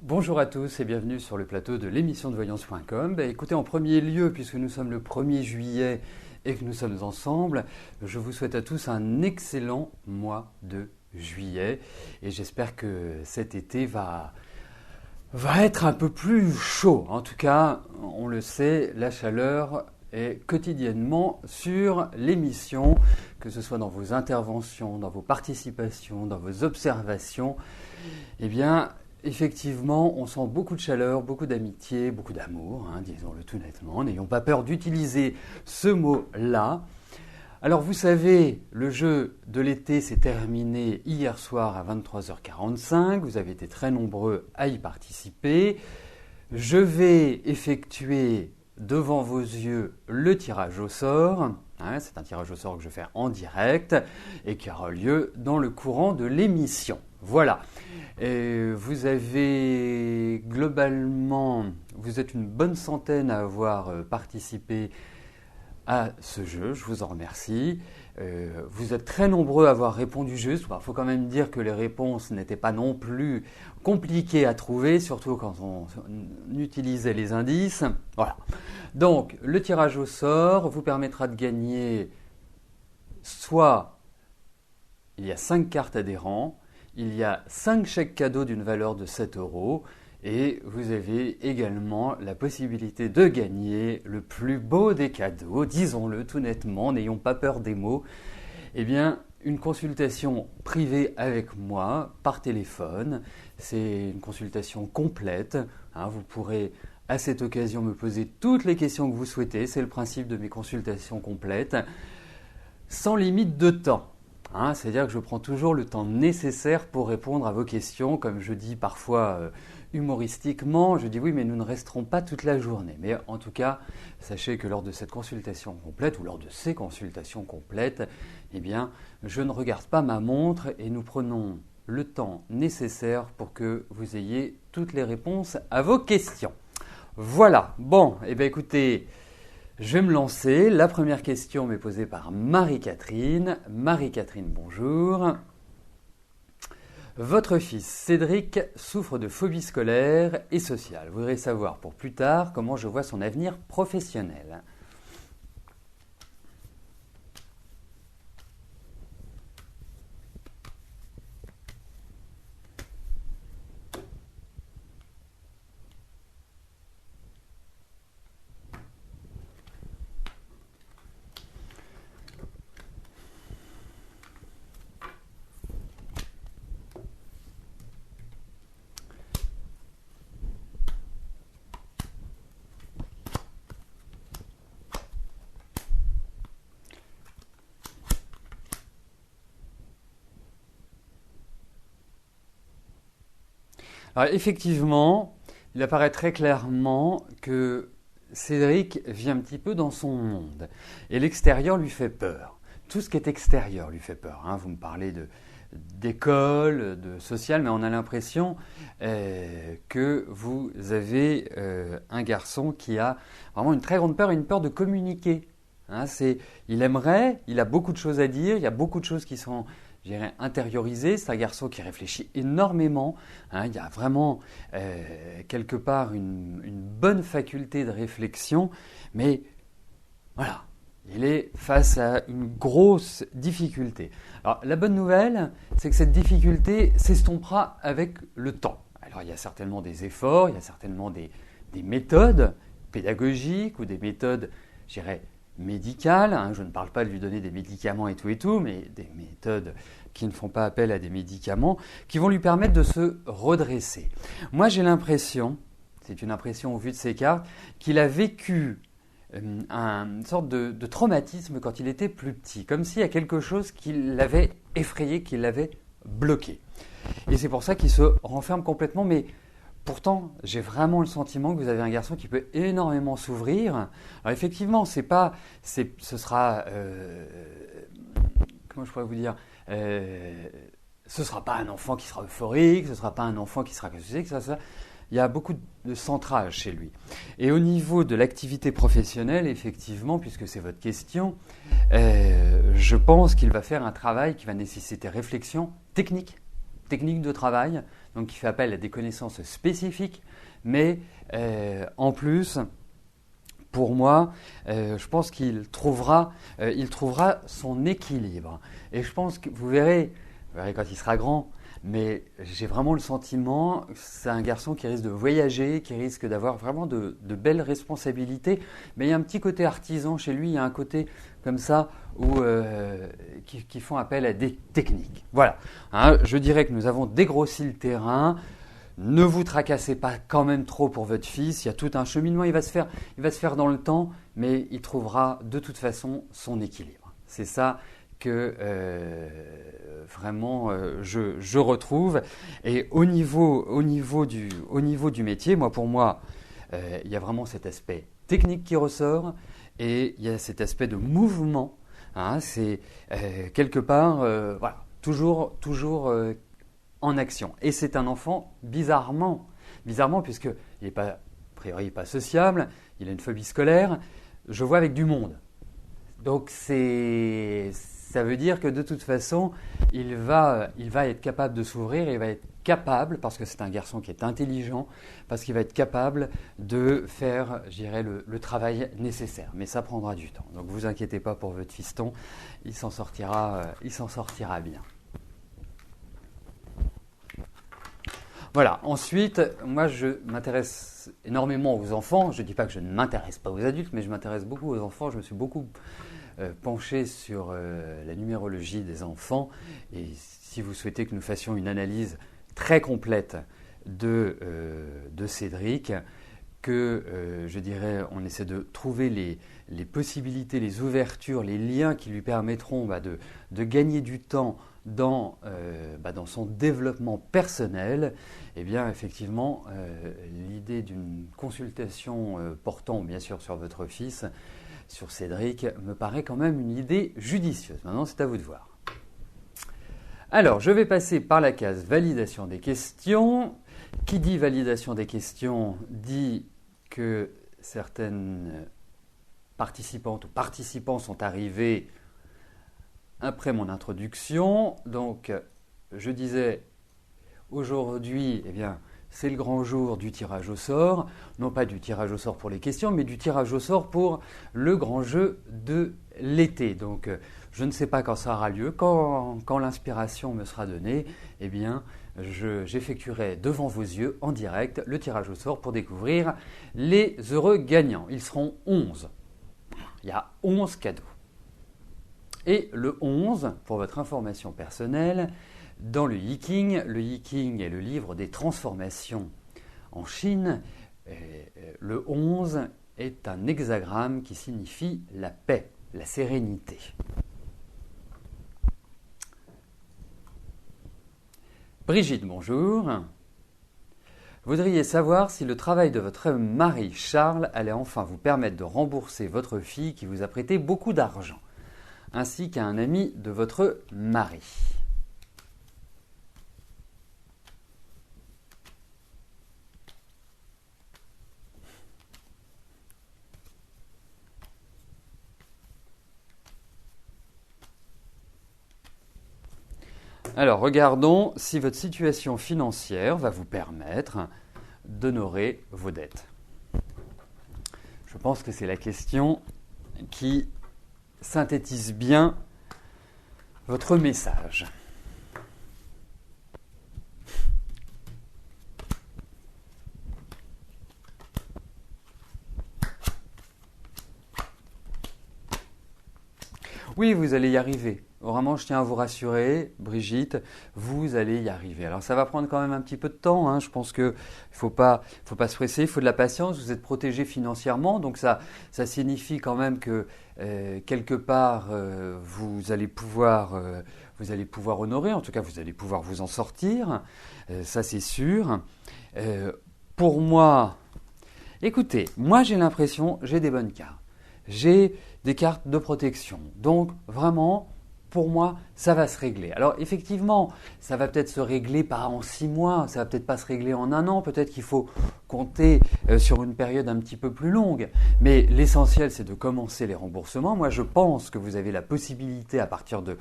Bonjour à tous et bienvenue sur le plateau de l'émission de voyance.com. Écoutez, en premier lieu, puisque nous sommes le 1er juillet et que nous sommes ensemble, je vous souhaite à tous un excellent mois de juillet et j'espère que cet été va être un peu plus chaud. En tout cas, on le sait, la chaleur est quotidiennement sur l'émission, que ce soit dans vos interventions, dans vos participations, dans vos observations. Eh bien, effectivement, on sent beaucoup de chaleur, beaucoup d'amitié, beaucoup d'amour, disons-le tout nettement. N'ayons pas peur d'utiliser ce mot-là. Alors vous savez, le jeu de l'été s'est terminé hier soir à 23h45. Vous avez été très nombreux à y participer. Je vais effectuer devant vos yeux le tirage au sort. C'est un tirage au sort que je fais en direct et qui aura lieu dans le courant de l'émission. Voilà. Et vous avez globalement, vous êtes une bonne centaine à avoir participé à ce jeu, je vous en remercie. Vous êtes très nombreux à avoir répondu juste. Il faut quand même dire que les réponses n'étaient pas non plus compliquées à trouver, surtout quand on utilisait les indices. Voilà. Donc, le tirage au sort vous permettra de gagner soit il y a 5 cartes adhérents, il y a 5 chèques cadeaux d'une valeur de 7 € et vous avez également la possibilité de gagner le plus beau des cadeaux, disons-le tout nettement, n'ayons pas peur des mots, eh bien une consultation privée avec moi par téléphone. C'est une consultation complète, vous pourrez à cette occasion me poser toutes les questions que vous souhaitez, c'est le principe de mes consultations complètes, sans limite de temps. C'est-à-dire que je prends toujours le temps nécessaire pour répondre à vos questions, comme je dis parfois humoristiquement, je dis oui mais nous ne resterons pas toute la journée. Mais en tout cas, sachez que lors de cette consultation complète ou lors de ces consultations complètes, eh bien je ne regarde pas ma montre et nous prenons le temps nécessaire pour que vous ayez toutes les réponses à vos questions. Voilà, bon, eh bien écoutez, je vais me lancer. La première question m'est posée par Marie-Catherine. Marie-Catherine, bonjour. Votre fils Cédric souffre de phobie scolaire et sociale. Je voudrais savoir pour plus tard comment je vois son avenir professionnel. Alors effectivement, il apparaît très clairement que Cédric vit un petit peu dans son monde et l'extérieur lui fait peur. Tout ce qui est extérieur lui fait peur. Vous me parlez d'école, de social, mais on a l'impression que vous avez un garçon qui a vraiment une très grande peur, une peur de communiquer. Il aimerait, il a beaucoup de choses à dire, il y a beaucoup de choses qui sont, je dirais, intériorisées. C'est un garçon qui réfléchit énormément. Il y a vraiment quelque part une bonne faculté de réflexion, mais voilà. Il est face à une grosse difficulté. Alors, la bonne nouvelle, c'est que cette difficulté s'estompera avec le temps. Alors, il y a certainement des efforts, il y a certainement des méthodes pédagogiques ou des méthodes, je dirais, médicales. Je ne parle pas de lui donner des médicaments et tout, mais des méthodes qui ne font pas appel à des médicaments, qui vont lui permettre de se redresser. Moi, j'ai l'impression, c'est une impression au vu de ces cartes, qu'il a vécu une sorte de traumatisme quand il était plus petit, comme s'il y a quelque chose qui l'avait effrayé, qui l'avait bloqué. Et c'est pour ça qu'il se renferme complètement, mais pourtant, j'ai vraiment le sentiment que vous avez un garçon qui peut énormément s'ouvrir. Alors effectivement, ce sera, comment je pourrais vous dire, ce ne sera pas un enfant qui sera euphorique, ce ne sera pas un enfant qui sera ça. Il y a beaucoup de centrage chez lui. Et au niveau de l'activité professionnelle, effectivement, puisque c'est votre question, je pense qu'il va faire un travail qui va nécessiter réflexion technique de travail, donc qui fait appel à des connaissances spécifiques, mais en plus, pour moi, je pense qu'il trouvera son équilibre. Et je pense que vous verrez quand il sera grand, mais j'ai vraiment le sentiment que c'est un garçon qui risque de voyager, qui risque d'avoir vraiment de belles responsabilités. Mais il y a un petit côté artisan chez lui, il y a un côté comme ça qui font appel à des techniques. Voilà, hein, je dirais que nous avons dégrossi le terrain. Ne vous tracassez pas quand même trop pour votre fils, il y a tout un cheminement, il va se faire dans le temps, mais il trouvera de toute façon son équilibre. C'est ça que vraiment je retrouve. Et au niveau du métier, pour moi, il y a vraiment cet aspect technique qui ressort et il y a cet aspect de mouvement. Hein, c'est quelque part, voilà, toujours en action. Et c'est un enfant bizarrement puisqu'il n'est pas, a priori, pas sociable, il a une phobie scolaire, je vois avec du monde. Donc ça veut dire que de toute façon, il va être capable de s'ouvrir, il va être capable, parce que c'est un garçon qui est intelligent, parce qu'il va être capable de faire, je dirais, le travail nécessaire. Mais ça prendra du temps. Donc vous inquiétez pas pour votre fiston, il s'en sortira bien. Voilà, ensuite, moi je m'intéresse énormément aux enfants. Je ne dis pas que je ne m'intéresse pas aux adultes, mais je m'intéresse beaucoup aux enfants. Je me suis beaucoup penché sur la numérologie des enfants. Et si vous souhaitez que nous fassions une analyse très complète de Cédric, je dirais, on essaie de trouver les possibilités, les ouvertures, les liens qui lui permettront de gagner du temps dans son développement personnel, eh bien effectivement, l'idée d'une consultation portant bien sûr sur votre fils, sur Cédric, me paraît quand même une idée judicieuse. Maintenant, c'est à vous de voir. Alors, je vais passer par la case validation des questions. Qui dit validation des questions dit que certaines participantes ou participants sont arrivés après mon introduction. Donc, je disais, aujourd'hui, eh bien, c'est le grand jour du tirage au sort. Non pas du tirage au sort pour les questions, mais du tirage au sort pour le grand jeu de l'été. Donc, je ne sais pas quand ça aura lieu. Quand l'inspiration me sera donnée, eh bien, j'effectuerai devant vos yeux, en direct, le tirage au sort pour découvrir les heureux gagnants. Ils seront 11. Il y a 11 cadeaux. Et le 11, pour votre information personnelle, dans le Yiking est le livre des transformations en Chine. Le 11 est un hexagramme qui signifie la paix, la sérénité. Brigitte, bonjour. Voudriez savoir si le travail de votre mari Charles allait enfin vous permettre de rembourser votre fille qui vous a prêté beaucoup d'argent, ainsi qu'à un ami de votre mari. Alors, regardons si votre situation financière va vous permettre d'honorer vos dettes. Je pense que c'est la question qui synthétise bien votre message. Oui, vous allez y arriver. Vraiment, je tiens à vous rassurer, Brigitte, vous allez y arriver. Alors, ça va prendre quand même un petit peu de temps. Hein. Je pense qu'il ne faut pas se presser, il faut de la patience. Vous êtes protégé financièrement, donc ça signifie quand même que quelque part, vous allez pouvoir honorer. En tout cas, vous allez pouvoir vous en sortir. Ça, c'est sûr. Pour moi, écoutez, moi, j'ai l'impression, j'ai des bonnes cartes. J'ai des cartes de protection. Donc, vraiment, pour moi, ça va se régler. Alors, effectivement, ça va peut-être se régler pas en 6 mois, ça va peut-être pas se régler en 1 an, peut-être qu'il faut compter sur une période un petit peu plus longue. Mais l'essentiel, c'est de commencer les remboursements. Moi, je pense que vous avez la possibilité, à partir de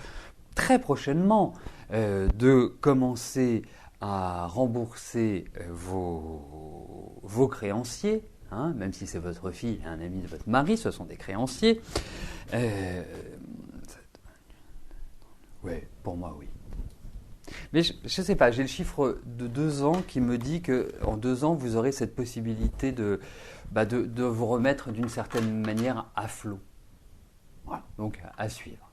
très prochainement, de commencer à rembourser vos créanciers, hein, même si c'est votre fille et un ami de votre mari, ce sont des créanciers. Oui, pour moi, oui. Mais je ne sais pas, j'ai le chiffre de 2 ans qui me dit qu'en 2 ans, vous aurez cette possibilité de vous remettre d'une certaine manière à flot. Voilà, donc à suivre.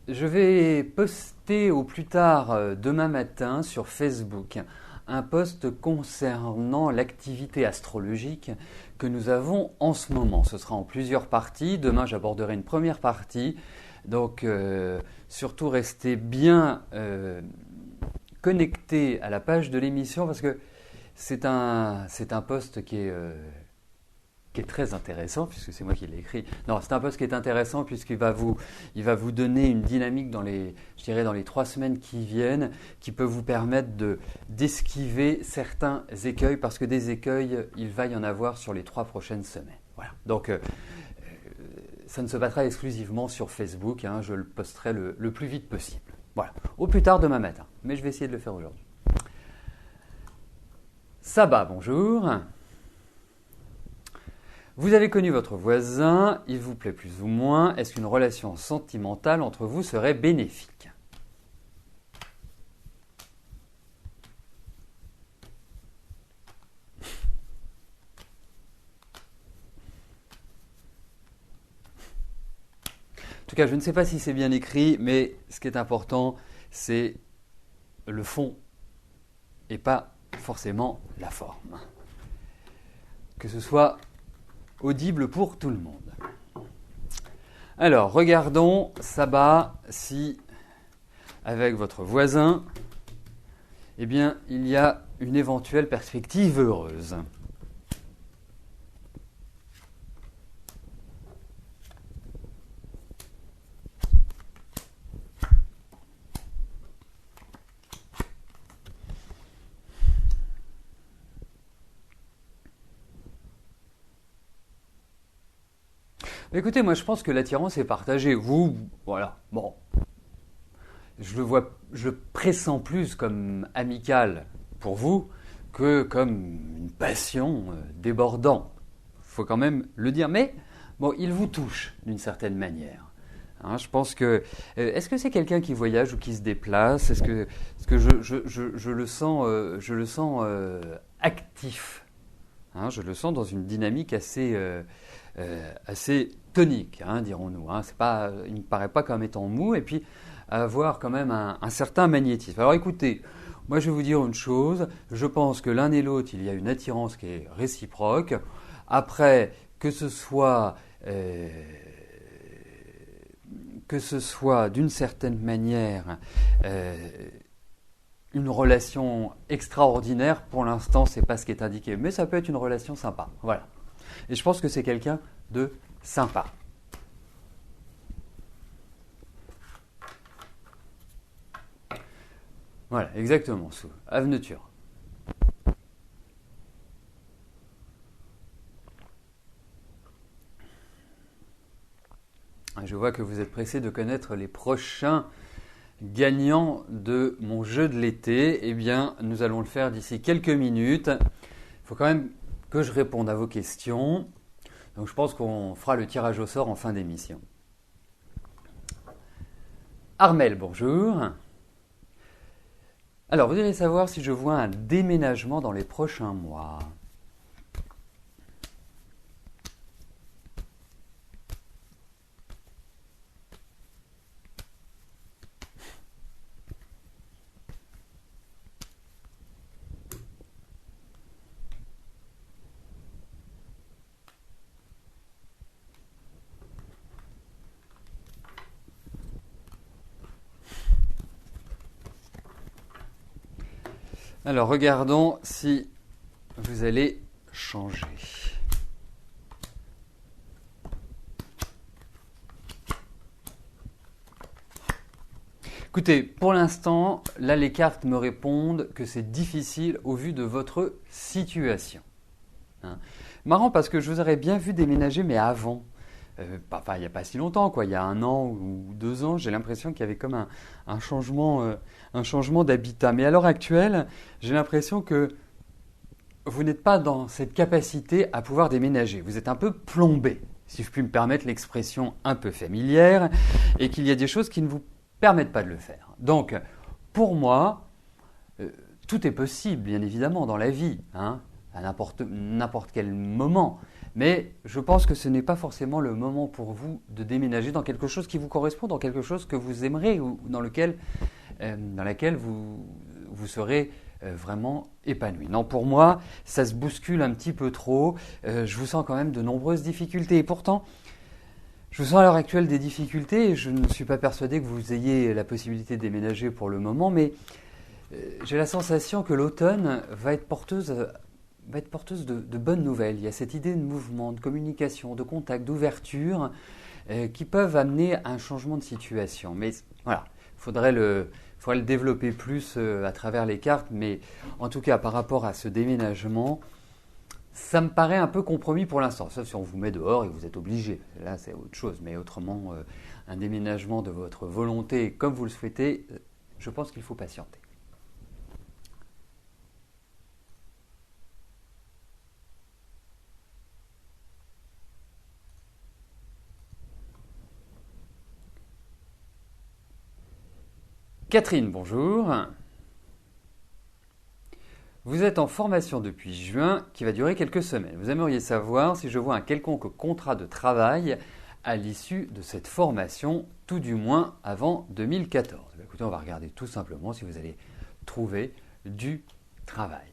Je vais poster au plus tard demain matin sur Facebook un post concernant l'activité astrologique que nous avons en ce moment. Ce sera en plusieurs parties. Demain, j'aborderai une première partie. Donc, surtout restez bien connectés à la page de l'émission parce que c'est un post qui est très intéressant, puisque c'est moi qui l'ai écrit. Non, c'est un post qui est intéressant puisqu'il va vous donner une dynamique dans les 3 semaines qui viennent, qui peut vous permettre d'esquiver certains écueils, parce que des écueils, il va y en avoir sur les 3 prochaines semaines. Voilà. Donc, ça ne se passera exclusivement sur Facebook, hein, je le posterai le plus vite possible. Voilà. Au plus tard demain matin, mais je vais essayer de le faire aujourd'hui. Sabah, bonjour. Vous avez connu votre voisin, il vous plaît plus ou moins. Est-ce qu'une relation sentimentale entre vous serait bénéfique ? En tout cas, je ne sais pas si c'est bien écrit, mais ce qui est important, c'est le fond et pas forcément la forme. Que ce soit audible pour tout le monde. Alors, regardons, Sabah, si avec votre voisin, eh bien, il y a une éventuelle perspective heureuse. Écoutez, moi je pense que l'attirance est partagée. Vous, voilà, bon. Je le pressens plus comme amical pour vous que comme une passion débordante. Il faut quand même le dire. Mais bon, il vous touche d'une certaine manière. Hein, je pense que. Est-ce que c'est quelqu'un qui voyage ou qui se déplace ? Est-ce que je le sens actif. Hein, je le sens dans une dynamique assez tonique, hein, dirons-nous. Hein. Il ne me paraît pas comme étant mou, et puis avoir quand même un certain magnétisme. Alors écoutez, moi je vais vous dire une chose, je pense que l'un et l'autre, il y a une attirance qui est réciproque. Après, que ce soit d'une certaine manière une relation extraordinaire, pour l'instant, ce n'est pas ce qui est indiqué, mais ça peut être une relation sympa. Voilà. Et je pense que c'est quelqu'un de sympa. Voilà, exactement, sous Aveneture. Je vois que vous êtes pressé de connaître les prochains gagnants de mon jeu de l'été. Eh bien, nous allons le faire d'ici quelques minutes. Il faut quand même que je réponde à vos questions. Donc, je pense qu'on fera le tirage au sort en fin d'émission. Armel, bonjour. Alors, vous allez savoir si je vois un déménagement dans les prochains mois. Alors, regardons si vous allez changer. Écoutez, pour l'instant, là, les cartes me répondent que c'est difficile au vu de votre situation. Hein. Marrant parce que je vous aurais bien vu déménager, mais avant. Enfin, il n'y a pas si longtemps, quoi. Il y a 1 an ou 2 ans, j'ai l'impression qu'il y avait comme un changement d'habitat. Mais à l'heure actuelle, j'ai l'impression que vous n'êtes pas dans cette capacité à pouvoir déménager. Vous êtes un peu plombé, si je puis me permettre l'expression un peu familière, et qu'il y a des choses qui ne vous permettent pas de le faire. Donc, pour moi, tout est possible, bien évidemment, dans la vie, hein, à n'importe quel moment. Mais je pense que ce n'est pas forcément le moment pour vous de déménager dans quelque chose qui vous correspond, dans quelque chose que vous aimerez ou dans laquelle vous serez vraiment épanoui. Non, pour moi, ça se bouscule un petit peu trop. Je vous sens quand même de nombreuses difficultés. Et pourtant, je vous sens à l'heure actuelle des difficultés. Je ne suis pas persuadé que vous ayez la possibilité de déménager pour le moment, mais j'ai la sensation que l'automne va être porteuse de bonnes nouvelles. Il y a cette idée de mouvement, de communication, de contact, d'ouverture qui peuvent amener à un changement de situation. Mais voilà, il faudrait le développer plus à travers les cartes. Mais en tout cas, par rapport à ce déménagement, ça me paraît un peu compromis pour l'instant. Sauf si on vous met dehors et vous êtes obligé. Là, c'est autre chose. Mais autrement, un déménagement de votre volonté comme vous le souhaitez, je pense qu'il faut patienter. Catherine, bonjour. Vous êtes en formation depuis juin qui va durer quelques semaines. Vous aimeriez savoir si je vois un quelconque contrat de travail à l'issue de cette formation, tout du moins avant 2014. Écoutez, on va regarder tout simplement si vous allez trouver du travail.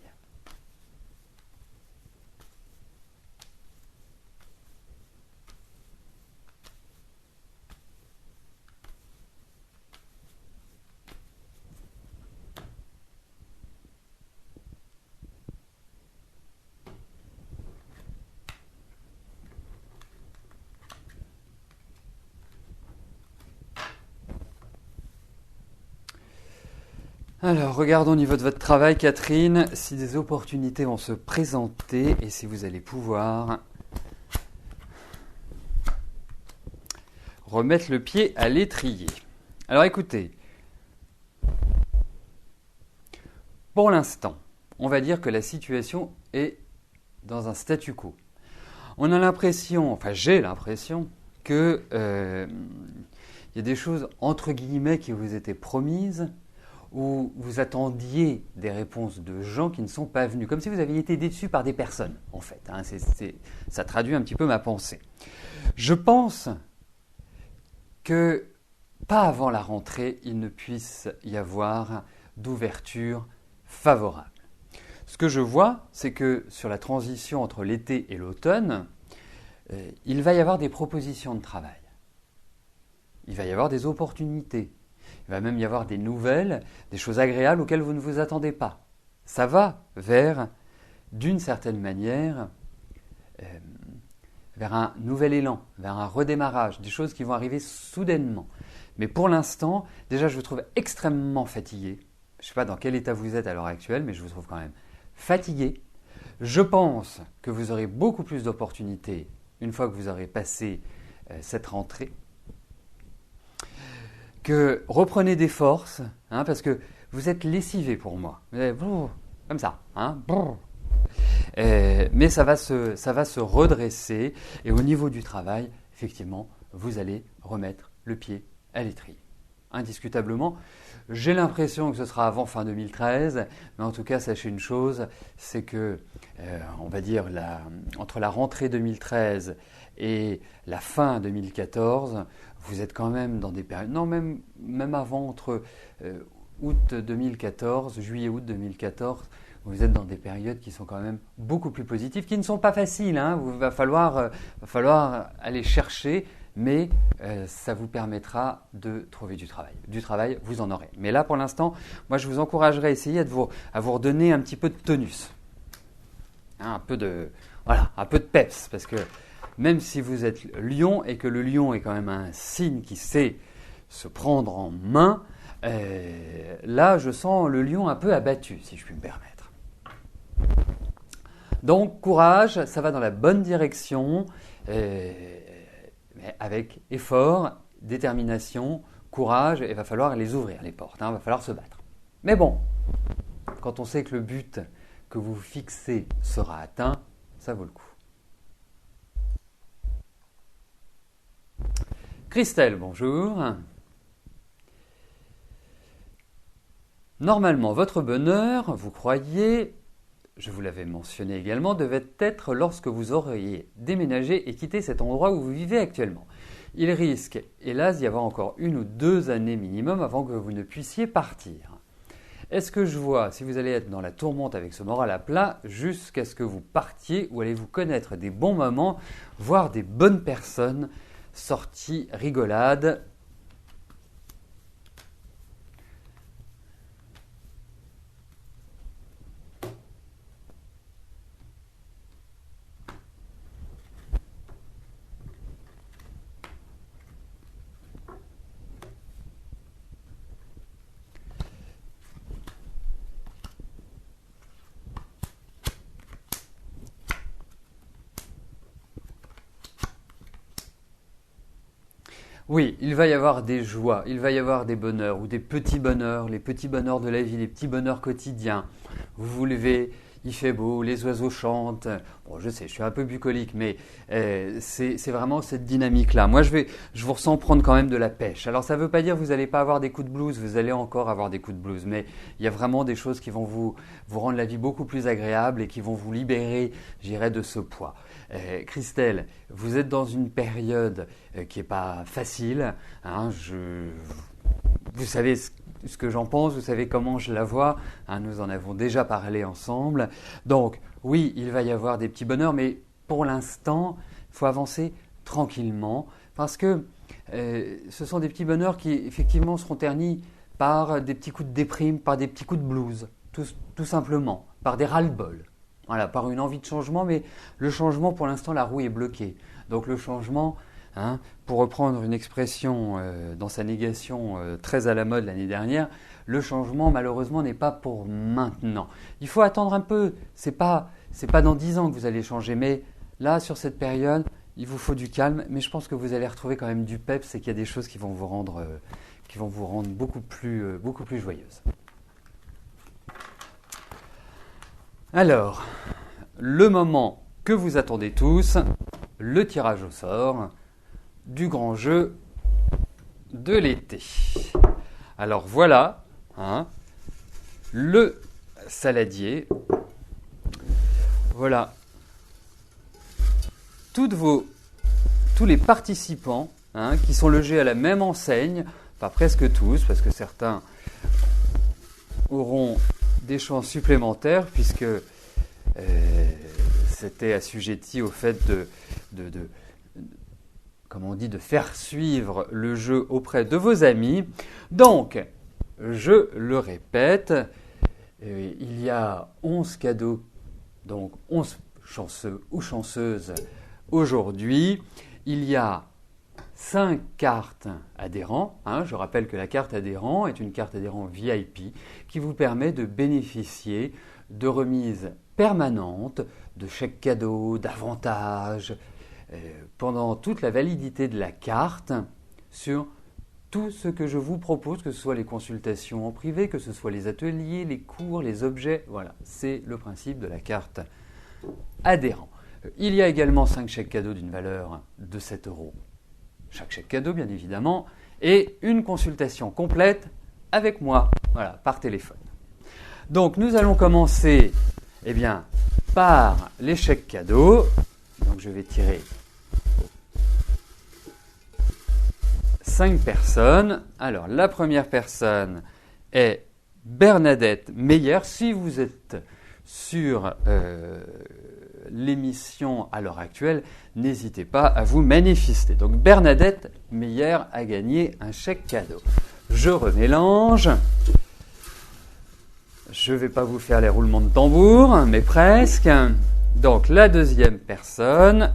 Alors, regardons au niveau de votre travail, Catherine, si des opportunités vont se présenter et si vous allez pouvoir remettre le pied à l'étrier. Alors, écoutez, pour l'instant, on va dire que la situation est dans un statu quo. On a l'impression, enfin j'ai l'impression, que y a des choses entre guillemets qui vous étaient promises, où vous attendiez des réponses de gens qui ne sont pas venus, comme si vous aviez été déçus par des personnes, en fait. Hein, ça traduit un petit peu ma pensée. Je pense que pas avant la rentrée, il ne puisse y avoir d'ouverture favorable. Ce que je vois, c'est que sur la transition entre l'été et l'automne, il va y avoir des propositions de travail. Il va y avoir des opportunités. Il va même y avoir des nouvelles, des choses agréables auxquelles vous ne vous attendez pas. Ça va vers, d'une certaine manière, vers un nouvel élan, vers un redémarrage, des choses qui vont arriver soudainement. Mais pour l'instant, déjà, je vous trouve extrêmement fatigué. Je ne sais pas dans quel état vous êtes à l'heure actuelle, mais je vous trouve quand même fatigué. Je pense que vous aurez beaucoup plus d'opportunités une fois que vous aurez passé cette rentrée. Que reprenez des forces, hein, parce que vous êtes lessivé pour moi. Vous êtes, comme ça. Hein, mais ça va se redresser. Et au niveau du travail, effectivement, vous allez remettre le pied à l'étrier. Indiscutablement, j'ai l'impression que ce sera avant fin 2013, mais en tout cas, sachez une chose, c'est que, on va dire, entre la rentrée 2013 et la fin 2014, vous êtes quand même dans des périodes, non, même avant, entre août 2014, juillet-août 2014, vous êtes dans des périodes qui sont quand même beaucoup plus positives, qui ne sont pas faciles, hein, il va falloir aller chercher, mais ça vous permettra de trouver du travail. Du travail, vous en aurez. Mais là, pour l'instant, moi, je vous encouragerais à essayer à vous redonner un petit peu de tonus, hein, un peu de peps, parce que même si vous êtes lion et que le lion est quand même un signe qui sait se prendre en main, là, je sens le lion un peu abattu, si je puis me permettre. Donc courage, ça va dans la bonne direction, mais avec effort, détermination, courage, il va falloir les ouvrir les portes, il va falloir se battre. Mais bon, quand on sait que le but que vous fixez sera atteint, ça vaut le coup. Christelle, bonjour. Normalement, votre bonheur, vous croyez, je vous l'avais mentionné également, devait être lorsque vous auriez déménagé et quitté cet endroit où vous vivez actuellement. Il risque, hélas, d'y avoir encore 1 ou 2 années minimum avant que vous ne puissiez partir. Est-ce que je vois si vous allez être dans la tourmente avec ce moral à plat jusqu'à ce que vous partiez ou allez-vous connaître des bons moments, voire des bonnes personnes, sorties rigolades? Oui, il va y avoir des joies, il va y avoir des bonheurs ou des petits bonheurs, les petits bonheurs de la vie, les petits bonheurs quotidiens. Vous vous levez, il fait beau, les oiseaux chantent. Bon, je sais, je suis un peu bucolique, mais c'est vraiment cette dynamique-là. Moi, je vous ressens prendre quand même de la pêche. Alors, ça ne veut pas dire que vous n'allez pas avoir des coups de blues, vous allez encore avoir des coups de blues, mais il y a vraiment des choses qui vont vous rendre la vie beaucoup plus agréable et qui vont vous libérer, je dirais, de ce poids. Christelle, vous êtes dans une période qui n'est pas facile. Vous savez ce que j'en pense, vous savez comment je la vois. Nous en avons déjà parlé ensemble. Donc, oui, il va y avoir des petits bonheurs, mais pour l'instant, il faut avancer tranquillement parce que ce sont des petits bonheurs qui, effectivement, seront ternis par des petits coups de déprime, par des petits coups de blues, tout simplement, par des ras-le-bol. Voilà, par une envie de changement, mais le changement, pour l'instant, la roue est bloquée. Donc le changement, pour reprendre une expression dans sa négation très à la mode l'année dernière, le changement, malheureusement, n'est pas pour maintenant. Il faut attendre un peu. C'est pas dans 10 ans que vous allez changer, mais là, sur cette période, il vous faut du calme. Mais je pense que vous allez retrouver quand même du peps et qu'il y a des choses qui vont vous rendre beaucoup plus joyeuse. Alors, le moment que vous attendez tous, le tirage au sort du grand jeu de l'été. Alors voilà, le saladier. Voilà, tous les participants qui sont logés à la même enseigne, pas presque tous, parce que certains auront des chances supplémentaires puisque c'était assujetti au fait de faire suivre le jeu auprès de vos amis. Donc, je le répète, il y a 11 cadeaux, donc 11 chanceux ou chanceuses aujourd'hui. Il y a 5 cartes adhérents. Je rappelle que la carte adhérent est une carte adhérent VIP qui vous permet de bénéficier de remises permanentes, de chèques cadeaux, d'avantages pendant toute la validité de la carte sur tout ce que je vous propose, que ce soit les consultations en privé, que ce soit les ateliers, les cours, les objets. Voilà, c'est le principe de la carte adhérent. Il y a également 5 chèques cadeaux d'une valeur de 7 €. Chaque chèque cadeau, bien évidemment, et une consultation complète avec moi, voilà, par téléphone. Donc, nous allons commencer, par les chèques cadeaux. Donc, je vais tirer 5 personnes. Alors, la première personne est Bernadette Meyer. Si vous êtes sur l'émission à l'heure actuelle, n'hésitez pas à vous manifester. Donc Bernadette Meyer a gagné un chèque cadeau. Je remélange. Je ne vais pas vous faire les roulements de tambour, mais presque. Donc la deuxième personne.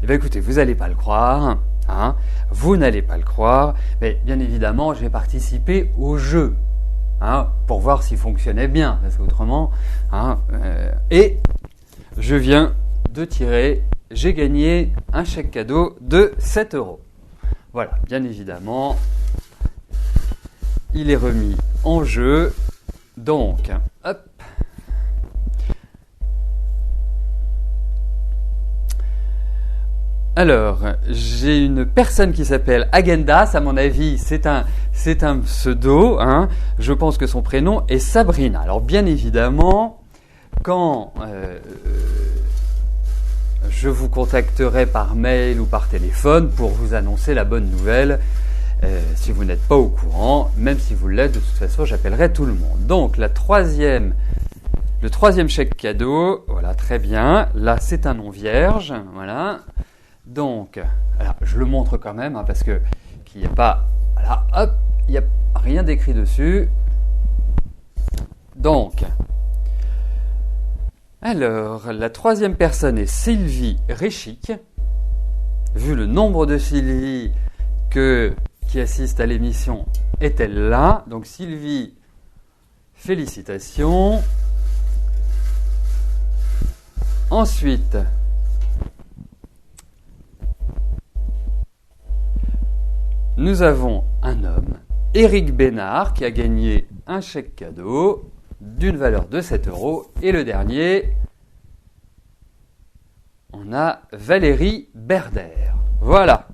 Écoutez, vous n'allez pas le croire. Vous n'allez pas le croire. Mais bien évidemment, j'ai participé au jeu. hein, pour voir s'il fonctionnait bien, parce qu'autrement, hein, et je viens de tirer, j'ai gagné un chèque cadeau de 7 €. Voilà, bien évidemment, il est remis en jeu, donc, hop. Alors, j'ai une personne qui s'appelle Agendas, à mon avis, c'est un pseudo, hein. Je pense que son prénom est Sabrina. Alors, bien évidemment, quand je vous contacterai par mail ou par téléphone pour vous annoncer la bonne nouvelle, si vous n'êtes pas au courant, même si vous l'êtes, de toute façon, j'appellerai tout le monde. Donc, le troisième chèque cadeau, voilà, très bien. Là, c'est un nom vierge, voilà. Donc, alors, je le montre quand même, hein, parce que qu'il n'y a pas, voilà, hop, il n'y a rien d'écrit dessus. Donc, alors, la troisième personne est Sylvie Réchic. Vu le nombre de Sylvie qui assistent à l'émission, est-elle là? Donc, Sylvie, félicitations. Ensuite, nous avons un homme, Éric Bénard, qui a gagné un chèque cadeau d'une valeur de 7 €. Et le dernier, on a Valérie Berder. Voilà.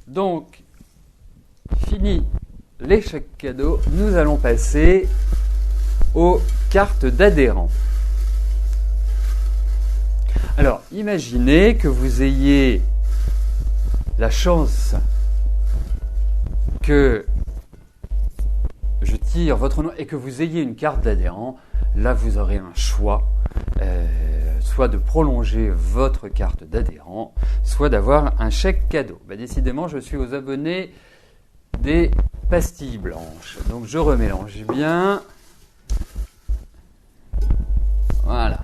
Donc, fini les chèques cadeaux, nous allons passer aux cartes d'adhérents. Alors, imaginez que vous ayez la chance que je tire votre nom et que vous ayez une carte d'adhérent. Là, vous aurez un choix, soit de prolonger votre carte d'adhérent, soit d'avoir un chèque cadeau. Décidément, je suis aux abonnés des pastilles blanches. Donc, je remélange bien. Voilà.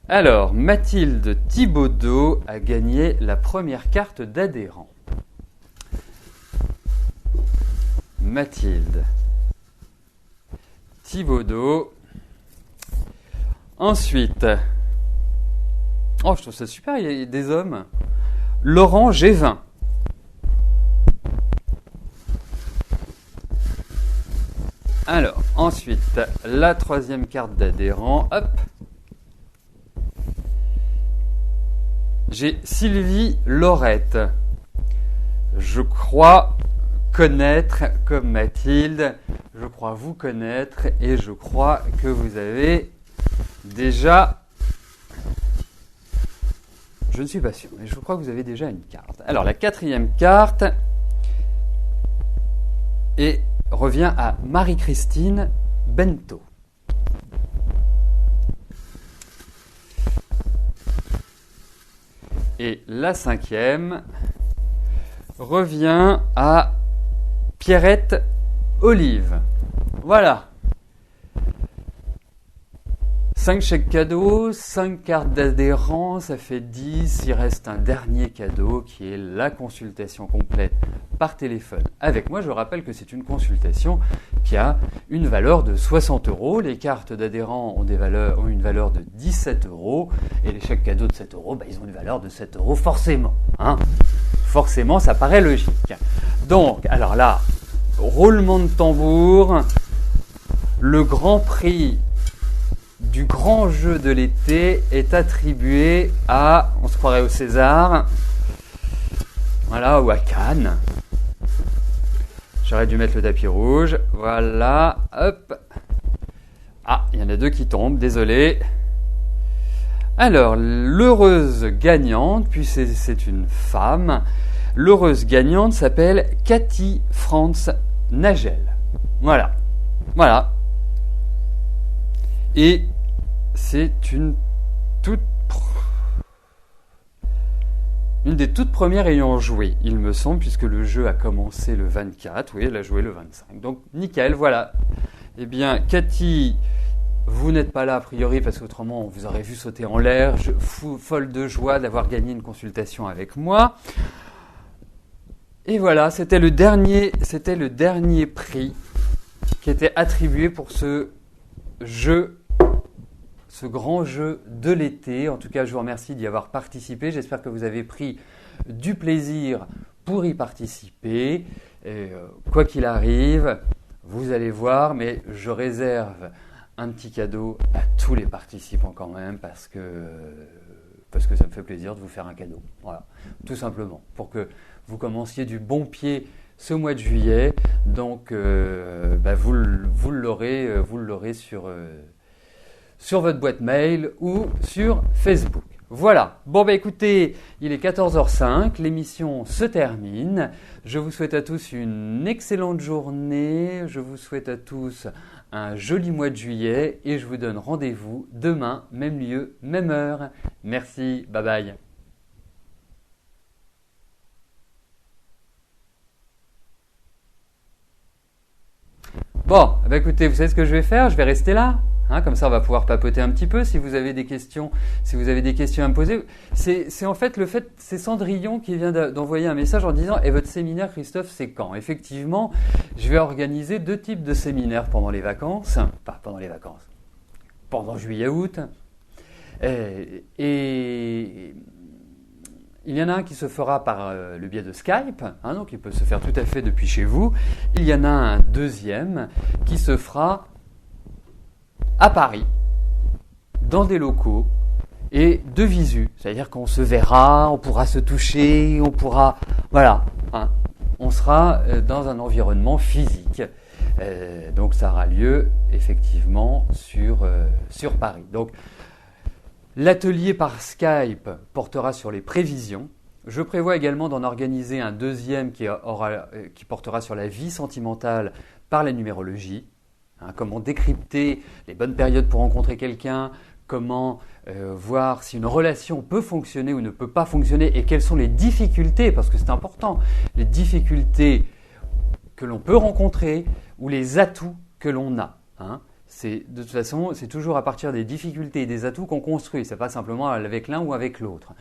Alors, Mathilde Thibaudeau a gagné la première carte d'adhérent. Mathilde Thibaudeau. Ensuite, oh, je trouve ça super, il y a des hommes. Laurent Gévin. Alors, ensuite, la troisième carte d'adhérent. Hop. J'ai Sylvie Laurette. Je crois connaître, comme Mathilde, je crois vous connaître et je crois que vous avez déjà... Je ne suis pas sûr, mais je crois que vous avez déjà une carte. Alors, la quatrième carte revient à Marie-Christine Bento. Et la cinquième revient à Pierrette Olive. Voilà. 5 chèques cadeaux, 5 cartes d'adhérents, ça fait 10. Il reste un dernier cadeau qui est la consultation complète par téléphone avec moi. Je rappelle que c'est une consultation qui a une valeur de 60 €. Les cartes d'adhérents ont une valeur de 17 € et les chèques cadeaux de 7 €, ils ont une valeur de 7 € forcément. Hein, forcément, ça paraît logique. Donc, alors là, roulement de tambour, le grand prix du grand jeu de l'été est attribué à, on se croirait au César, voilà, ou à Cannes. J'aurais dû mettre le tapis rouge, voilà, hop. Ah, il y en a 2 qui tombent, désolé. Alors, l'heureuse gagnante, puis c'est une femme, l'heureuse gagnante s'appelle Cathy France Nagel. Voilà, voilà. Et c'est une des toutes premières ayant joué, il me semble, puisque le jeu a commencé le 24, oui, elle a joué le 25. Donc, nickel, voilà. Eh bien, Cathy, vous n'êtes pas là a priori, parce qu'autrement, on vous aurait vu sauter en l'air, folle de joie d'avoir gagné une consultation avec moi. Et voilà, c'était le dernier prix qui était attribué pour ce jeu, ce grand jeu de l'été. En tout cas, je vous remercie d'y avoir participé. J'espère que vous avez pris du plaisir pour y participer. Et, quoi qu'il arrive, vous allez voir, mais je réserve un petit cadeau à tous les participants quand même parce que ça me fait plaisir de vous faire un cadeau. Voilà, tout simplement, pour que vous commenciez du bon pied ce mois de juillet. Donc, vous l'aurez sur votre boîte mail ou sur Facebook. Voilà. Bon, écoutez, il est 14h05, l'émission se termine. Je vous souhaite à tous une excellente journée. Je vous souhaite à tous un joli mois de juillet et je vous donne rendez-vous demain, même lieu, même heure. Merci, bye bye. Bon, écoutez, vous savez ce que je vais faire? Je vais rester là. Comme ça, on va pouvoir papoter un petit peu. Si vous avez des questions, à me poser, c'est Cendrillon qui vient d'envoyer un message en disant et votre séminaire, Christophe, c'est quand? Effectivement, je vais organiser 2 types de séminaires pendant les vacances, pendant juillet-août, et il y en a un qui se fera par le biais de Skype, donc il peut se faire tout à fait depuis chez vous. Il y en a un deuxième qui se fera à Paris, dans des locaux et de visu. C'est-à-dire qu'on se verra, on pourra se toucher, on pourra... Voilà, on sera dans un environnement physique. Donc ça aura lieu effectivement sur Paris. Donc l'atelier par Skype portera sur les prévisions. Je prévois également d'en organiser un deuxième qui portera sur la vie sentimentale par la numérologie. Comment décrypter les bonnes périodes pour rencontrer quelqu'un, comment voir si une relation peut fonctionner ou ne peut pas fonctionner et quelles sont les difficultés, parce que c'est important, les difficultés que l'on peut rencontrer ou les atouts que l'on a. De toute façon, c'est toujours à partir des difficultés et des atouts qu'on construit, c'est pas simplement avec l'un ou avec l'autre.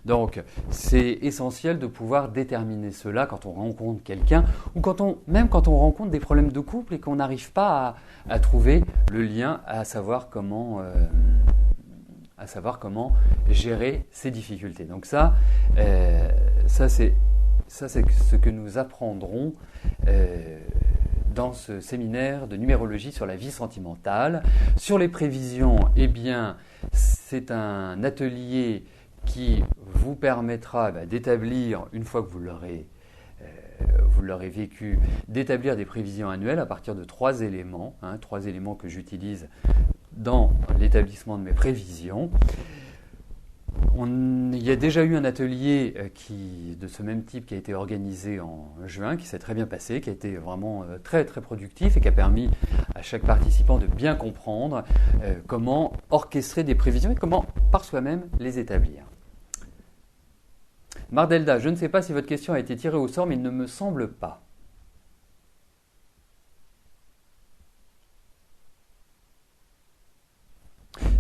Donc, c'est essentiel de pouvoir déterminer cela quand on rencontre quelqu'un ou même quand on rencontre des problèmes de couple et qu'on n'arrive pas à trouver le lien, à savoir comment gérer ces difficultés. Donc ça c'est ce que nous apprendrons dans ce séminaire de numérologie sur la vie sentimentale. Sur les prévisions, c'est un atelier qui vous permettra d'établir, une fois que vous l'aurez vécu, d'établir des prévisions annuelles à partir de 3 éléments, 3 éléments que j'utilise dans l'établissement de mes prévisions. Il y a déjà eu un atelier de ce même type qui a été organisé en juin, qui s'est très bien passé, qui a été vraiment très très productif et qui a permis à chaque participant de bien comprendre comment orchestrer des prévisions et comment par soi-même les établir. Mardelda, je ne sais pas si votre question a été tirée au sort, mais il ne me semble pas.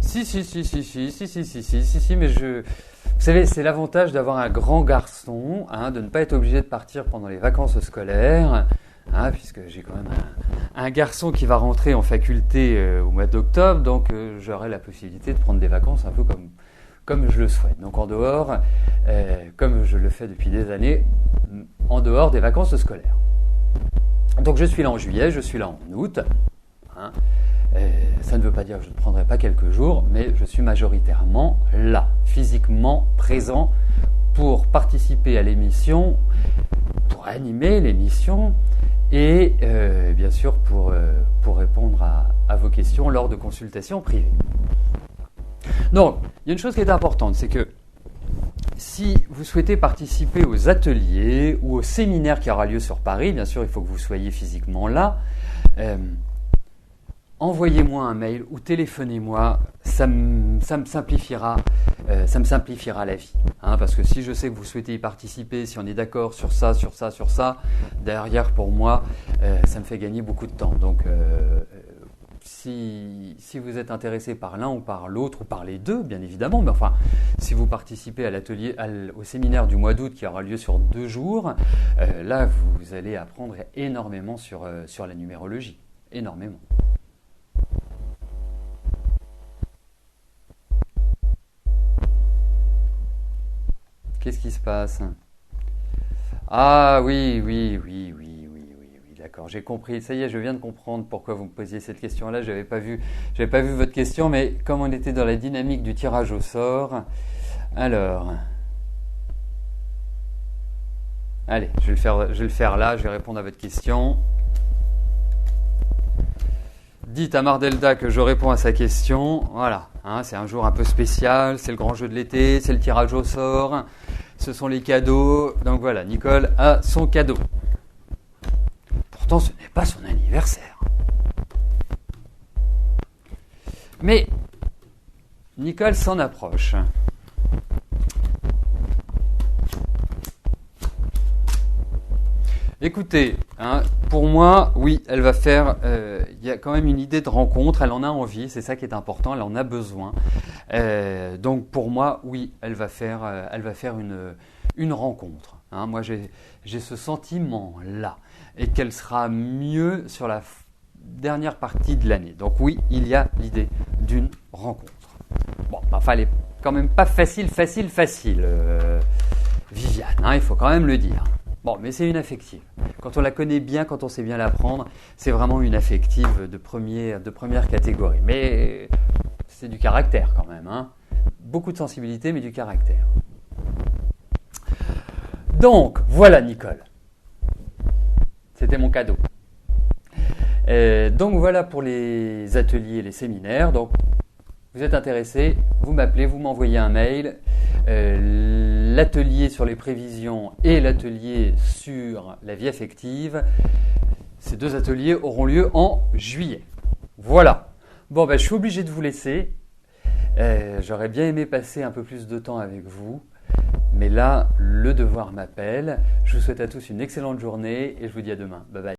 Si, mais vous savez, c'est l'avantage d'avoir un grand garçon, de ne pas être obligé de partir pendant les vacances scolaires, puisque j'ai quand même un garçon qui va rentrer en faculté au mois d'octobre, donc j'aurai la possibilité de prendre des vacances un peu comme je le souhaite. Donc en dehors, comme je le fais depuis des années, en dehors des vacances scolaires. Donc je suis là en juillet, je suis là en août, ça ne veut pas dire que je ne prendrai pas quelques jours, mais je suis majoritairement là, physiquement présent pour participer à l'émission, pour animer l'émission et bien sûr pour répondre à vos questions lors de consultations privées. Donc, il y a une chose qui est importante, c'est que si vous souhaitez participer aux ateliers ou au séminaire qui aura lieu sur Paris, bien sûr il faut que vous soyez physiquement là, envoyez-moi un mail ou téléphonez-moi, ça me simplifiera la vie. Parce que si je sais que vous souhaitez y participer, si on est d'accord sur ça, derrière pour moi, ça me fait gagner beaucoup de temps. Donc, si vous êtes intéressé par l'un ou par l'autre, ou par les deux, bien évidemment, mais enfin, si vous participez à au séminaire du mois d'août qui aura lieu sur 2 jours, là, vous allez apprendre énormément sur la numérologie. Énormément. Qu'est-ce qui se passe? Ah oui, d'accord, j'ai compris. Ça y est, je viens de comprendre pourquoi vous me posiez cette question-là. J'avais pas vu votre question, mais comme on était dans la dynamique du tirage au sort, alors, allez, je vais le faire là. Je vais répondre à votre question. Dites à Mardelda que je réponds à sa question. Voilà, hein, c'est un jour un peu spécial. C'est le grand jeu de l'été, c'est le tirage au sort. Ce sont les cadeaux. Donc voilà, Nicole a son cadeau. Pourtant, ce n'est pas son anniversaire. Mais Nicole s'en approche. Écoutez, hein, pour moi, oui, elle va faire. Il y a quand même une idée de rencontre. Elle en a envie, c'est ça qui est important. Elle en a besoin. Donc pour moi, oui, elle va faire une rencontre. Hein. Moi, j'ai ce sentiment-là, et qu'elle sera mieux sur la dernière partie de l'année. Donc oui, il y a l'idée d'une rencontre. Bon, enfin, elle est quand même pas facile, Viviane. Hein, il faut quand même le dire. Bon, mais c'est une affective. Quand on la connaît bien, quand on sait bien la prendre, c'est vraiment une affective de première catégorie. Mais c'est du caractère quand même. Hein. Beaucoup de sensibilité, mais du caractère. Donc, voilà Nicole. C'était mon cadeau. Donc voilà pour les ateliers et les séminaires. Donc, vous êtes intéressé, vous m'appelez, vous m'envoyez un mail. L'atelier sur les prévisions et l'atelier sur la vie affective, ces 2 ateliers auront lieu en juillet. Voilà. Bon, ben, je suis obligé de vous laisser. J'aurais bien aimé passer un peu plus de temps avec vous. Mais là, le devoir m'appelle. Je vous souhaite à tous une excellente journée et je vous dis à demain. Bye bye.